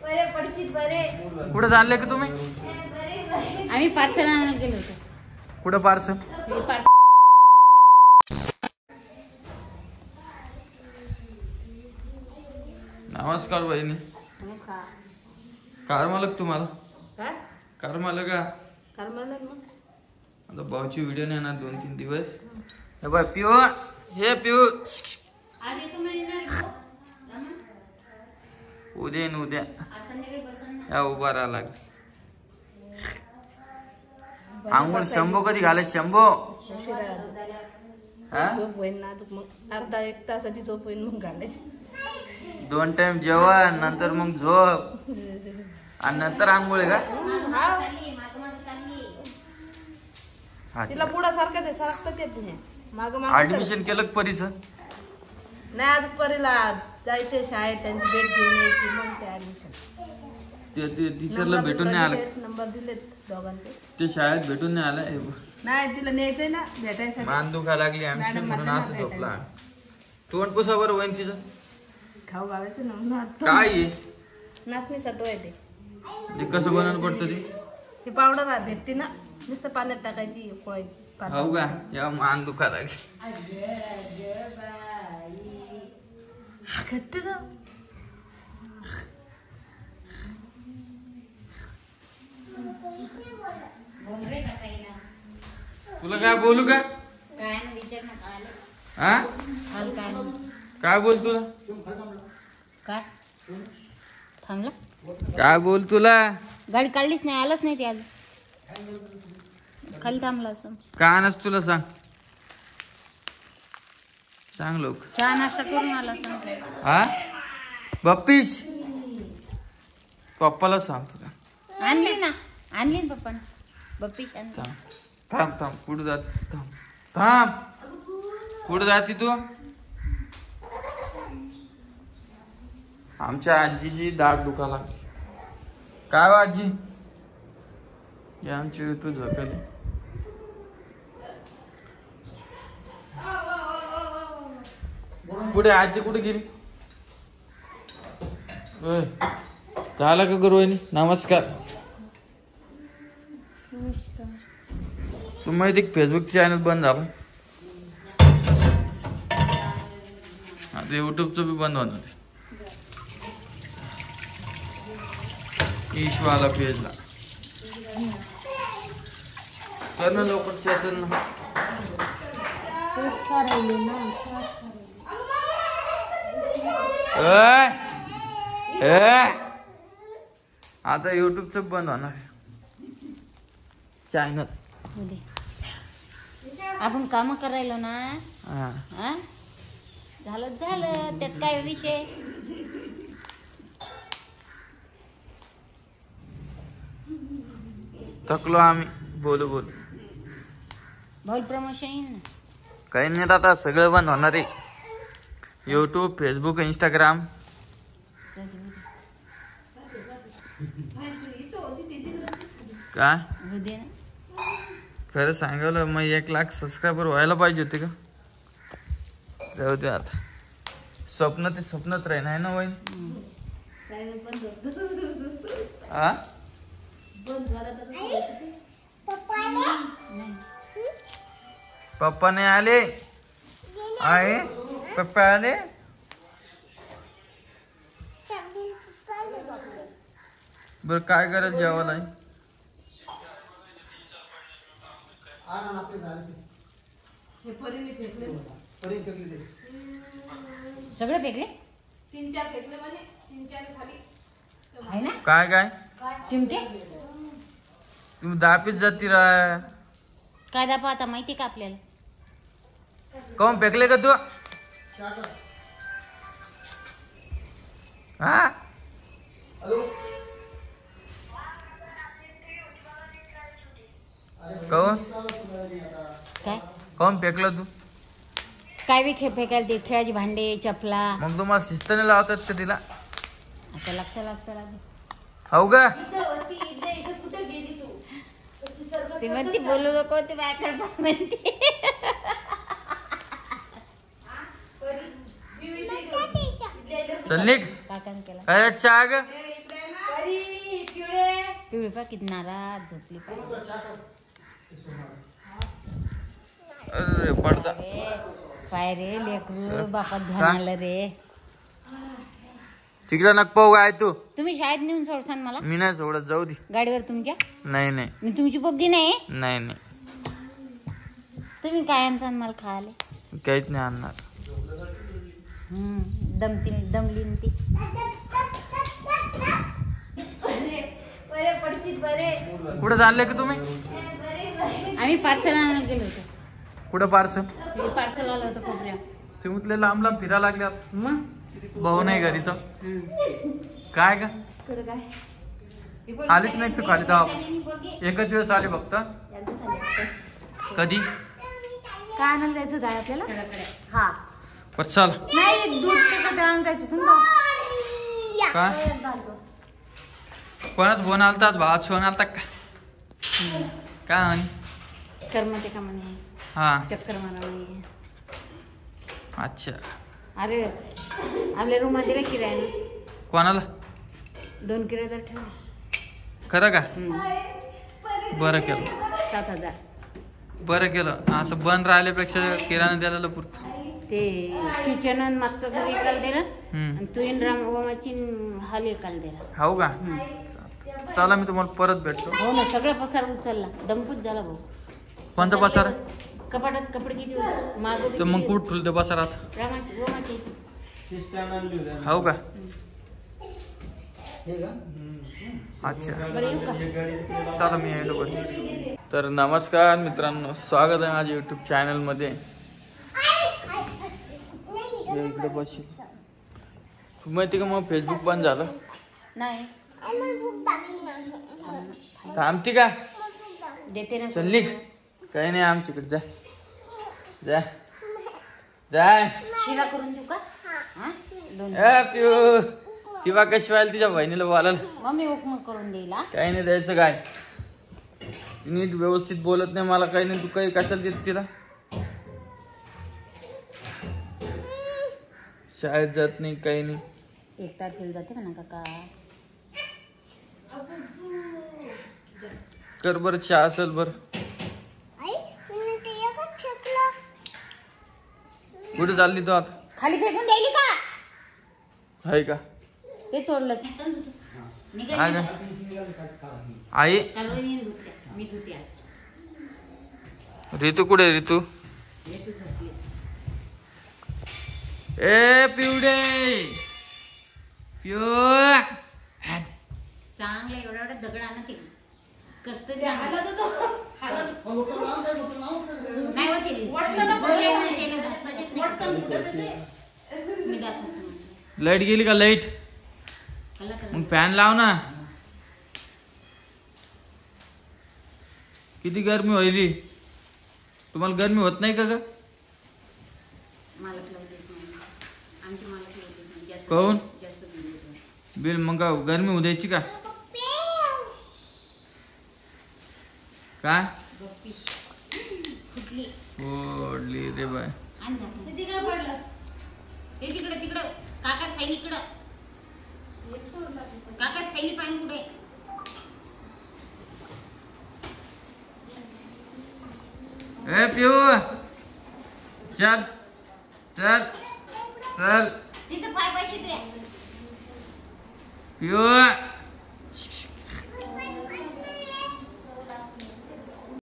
कुठे चालले का तुम्ही? आम्ही पार्सल आणायला गेलो होतो. कुठं पार्सल? नमस्कार बहिणी. नमस्कार. कार मालक तुम्हाला? काय कार मालक का? कार मालक मग आता भाऊची व्हिडिओ नाही येणार 2-3 दिवस. हे बाय पिऊ, हे पिऊ आज येतो म्हणजे उद्या येईन उद्या. आज संध्याकाळी बसून या उभा राहा लागले. अंगण शंभो कधी घाले शंभो? झोप होईल ना मग अर्धा 1 तासाची झोप होईल मग घालायची. 2 टाइम जेवण नंतर मग झोप आणि नंतर आंघोळ का? तिला पुढं सारखं सारखं येत नाही. माग ऍडमिशन केलं परीचं? नाही आज परीला जायचंय शाळेत त्यांची भेट घेऊन यायची मग ते ऍडमिशन. टीचरला भेटून नाही आलं? नंबर दिलेत दोघांचे. ते शाळेत भेटून नाही आलं? नाही तिला न्यायचंय ना भेटायसाठी. मान दुखा लागली आमची म्हणून असं झोपला. तोंड पुसा बरं होईन तिचं. खाऊ घालायचं ना काय आहे? नाचणी सत्व आहे ते कसं बनवून पडतं ती पावडर भेटते ना नुसतं पाण्यात टाकायची पोळायची. हो का? या मान दुखा लागली. घट्ट ना तुला काय बोलू का? हा काय बोल तुला? काय थांबला? काय बोल तुला? गाडी काढलीच नाही आलाच नाही ते आज खाली थांबला असं. का नस तुला सांग सांग लोक. चहा नाश्ता करून आला असं. हा बाप्पीश पप्पाला सांग तुला. आणली ना आणली ना पप्पा बप्पीश. थांब थांब कुठं जात? थांब थांब कुठं जाते तू? आमच्या आजीची दाढ दुखा लागली. काय आजी? आमची ऋतू झोपली. कुठे आजी कुठे गेली? झाला का गुरुवानी? नमस्कार. तुम्ही माहिती फेसबुक चॅनल बंद झालं आता युट्यूबचं बी बंद होणार. ईशवाला पेजला कर ना लवकर चॅनल ना. आता युट्यूबचं बंद होणार चॅनल. आपण काम करायलो ना. हा झालं झालं त्यात काय विषय. थकलो आम्ही बोलू बोलू. भाऊ प्रमोशन येईल ना. काही नाही आता सगळं बंद होणार आहे. YouTube Facebook Instagram. काय खरं सांगायला मग 1 लाख सबस्क्रायबर व्हायला पाहिजे होते का? जाऊ दे आता. स्वप्न ते स्वप्नच राहीन आहे ना वय. हा पप्पा नाही आले आहे? पप्पा आले? बर काय करायचं जेवायला? सगळे फेकले 3-4 फेकले म्हणे 3-4 खाली आहे ना. काय काय चिमटे तुम्ही दापीत जाती रा. काय दापा आता माहिती का आपल्याला? काऊन फेकले का तू? हा काऊन काय काऊन फेकलं तू? काय बी फेकायला ते खेळाची भांडे चपला. मग तुम्हाला शिस्ताने लावतात का तिला? आता लागतं हो का? कुठे गेली तू? ते म्हणते बोलू नको ते बायकडे म्हणते. चल निघ. काकाने केला अरे चहा ग. पिवळी पा किती नाराज झोपली पा. अरे पडता पाय रे लेकरू बापात ध्यान आलं रे. तिकडे नक पाहू काय तू. तुम्ही शाळेत नेऊन सोडसान मला. मी नाही सोडत, जाऊ दे. गाडीवर तुमच्या. नाही नाही मी तुमची पोगी नाही. नाही नाही तुम्ही काय आणसान मला खायला. काहीच नाही आणणार. दमलीन ती. कुठं चालले का तुम्ही. आम्ही पार्सल आणायला गेलो होतो. कुठं पार्सल. पार्सल आलं होतं कोपऱ्या. ते म्हटले लांब लांब फिरायला लागल्यात. मग भाऊ नाही घरी तर काय का आलीच नाही तू खाली तर एकच दिवस आली फक्त. कधी काय आणायला द्यायचं काय आपल्याला. हा पर चल. नाही दूध अंकायचं तुमचं काय कोणाच फोन आलतात भावात फोन आलता का काय म्हणे. करमते का म्हणे. हा चक्कर मारा म्हणे. अच्छा. अरे आपल्या रूम मध्ये किराया कोणाला 2 किराया तर ठेवा. खरं का. बरं केलं 7,000. बरं केलं. असं बंद राहिल्यापेक्षा किराणा द्यायला पुरतं. ते किचन आणि मागचं घर एकाला दिलं हम्म. आणि तू इन रामाची हाल एकाला दिला. हो का. चला मी तुम्हाला परत भेटतो. हो ना सगळा पसार उचलला. दमपूच झाला भाऊ. कोणता पसार. कपाटात कपडे किती होते मागं तर मग कुठं ठुलते पसारात. रामाची गोमाची. हो का. अच्छा बरं येऊ का. चला मी यायला बरं. तर नमस्कार मित्रांनो, स्वागत आहे माझ्या युट्यूब चॅनलमध्ये. इकडे बस. तू माहिती का मग फेसबुक बंद झालं. नाही थांबती का देते ना. चल निघ. काही नाही आमच्याकडे. जा जा जाय. शिरा करून देऊ का. हा? 2. पिऊ तिवा कशी व्हायला तिच्या बहिणीला बोलायला. मम्मी उपमा करून देईल. काही नाही द्यायचं काय. ती नीट व्यवस्थित बोलत नाही मला. काही नाही. तू काही कशाला देत तिला. शाळेत जात नाही काही नाही. 1 तारखेला जाते म्हणा काका. कर बरं चहा असेल बरं. कुठे चालली तू आता. खाली फेकून द्यायली का. आहे का. ते तोडलं. आहे का आई. मी धुते आज. ऋतू कुठे ऋतू. ए पिवडे पिऊ. चांगलं एवढा एवढा दगड आणा ते. कसं तरी नाही होते. मी दाखवतो. लाईट गेली का. लाईट मग फॅन लाव ना. किती गरमी व्हायली. तुम्हाला गरमी होत नाही का ग. काहून बिल मग का गरमी होऊ द्यायची का काय. ओढली रे बाय. तिकडे पडलं. ते तिकडं काका थैली इकडं. काका थैली पाहिजे कुठे. ए पिऊ चल चल चल. तिथं पाय पायशी ते पिऊ